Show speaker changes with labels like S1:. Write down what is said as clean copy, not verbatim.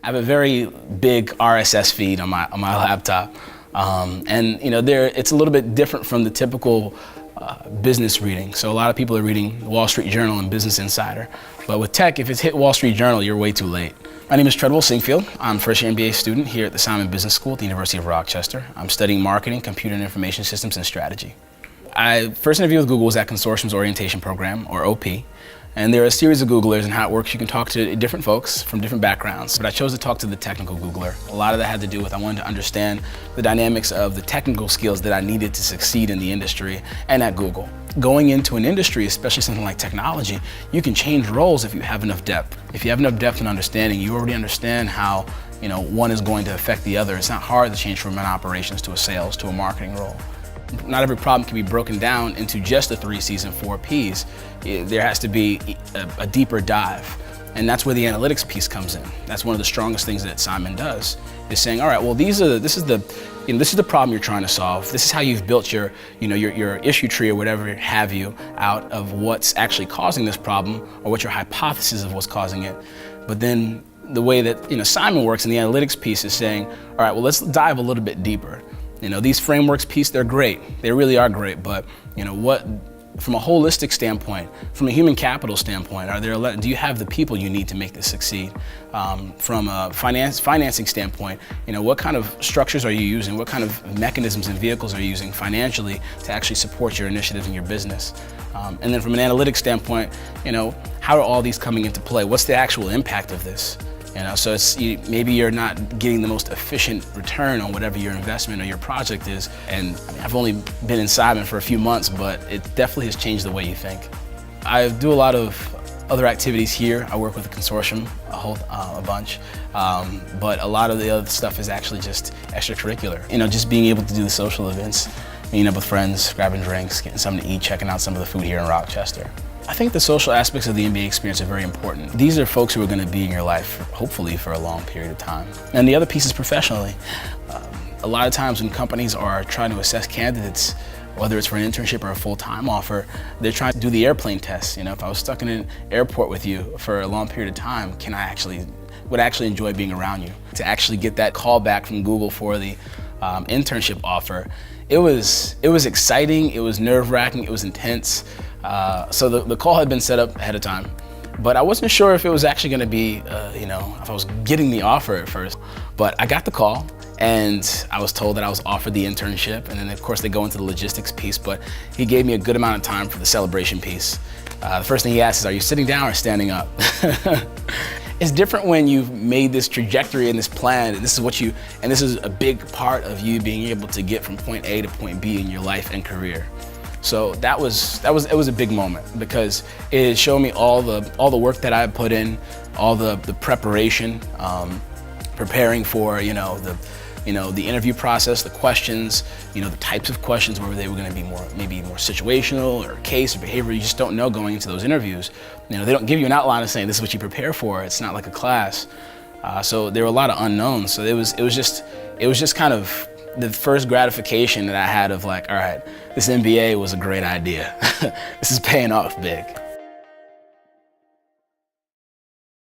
S1: I have a very big RSS feed on my laptop, and it's a little bit different from the typical business reading. So a lot of people are reading Wall Street Journal and Business Insider, but with tech, if it's hit Wall Street Journal, you're way too late. My name is Treadwell Singfield. I'm a first-year MBA student here at the Simon Business School at the University of Rochester. I'm studying marketing, computer and information systems, and strategy. I first interviewed with Google was at Consortium's orientation program, or OP. And there are a series of Googlers, and how it works, you can talk to different folks from different backgrounds. But I chose to talk to the technical Googler. A lot of that had to do with I wanted to understand the dynamics of the technical skills that I needed to succeed in the industry and at Google. Going into an industry, especially something like technology, you can change roles if you have enough depth. If you have enough depth and understanding, you already understand how one is going to affect the other. It's not hard to change from an operations to a sales to a marketing role. Not every problem can be broken down into just the 3 C's and 4 P's. There has to be a deeper dive. And that's where the analytics piece comes in. That's one of the strongest things that Simon does, is saying, all right, well, this is the problem you're trying to solve. This is how you've built your issue tree or whatever have you out of what's actually causing this problem or what your hypothesis of what's causing it. But then the way that Simon works in the analytics piece is saying, all right, well, let's dive a little bit deeper. These frameworks piece, they're great. They really are great, but from a holistic standpoint, from a human capital standpoint, do you have the people you need to make this succeed? From a financing standpoint, what kind of structures are you using? What kind of mechanisms and vehicles are you using financially to actually support your initiatives and your business? And then from an analytics standpoint, how are all these coming into play? What's the actual impact of this? So maybe you're not getting the most efficient return on whatever your investment or your project is. And I've only been in Simon for a few months, but it definitely has changed the way you think. I do a lot of other activities here. I work with the Consortium a bunch, but a lot of the other stuff is actually just extracurricular. Just being able to do the social events, meeting up with friends, grabbing drinks, getting something to eat, checking out some of the food here in Rochester. I think the social aspects of the MBA experience are very important. These are folks who are going to be in your life, hopefully, for a long period of time. And the other piece is professionally. A lot of times when companies are trying to assess candidates, whether it's for an internship or a full-time offer, they're trying to do the airplane test. If I was stuck in an airport with you for a long period of time, would I actually enjoy being around you? To actually get that call back from Google for the internship offer, it was exciting, it was nerve-wracking, it was intense. So the call had been set up ahead of time, but I wasn't sure if it was actually going to be, if I was getting the offer at first. But I got the call, and I was told that I was offered the internship, and then of course they go into the logistics piece, but he gave me a good amount of time for the celebration piece. The first thing he asked is, are you sitting down or standing up? It's different when you've made this trajectory and this plan, and this is a big part of you being able to get from point A to point B in your life and career. So it was a big moment because it showed me all the work that I had put in, all the preparation, preparing for the interview process, the questions, the types of questions, whether they were going to be maybe more situational or case or behavior. You just don't know going into those interviews. They don't give you an outline of saying this is what you prepare for. It's not like a class. So there were a lot of unknowns. So it was just kind of the first gratification that I had of like, all right, this MBA was a great idea. This is paying off big.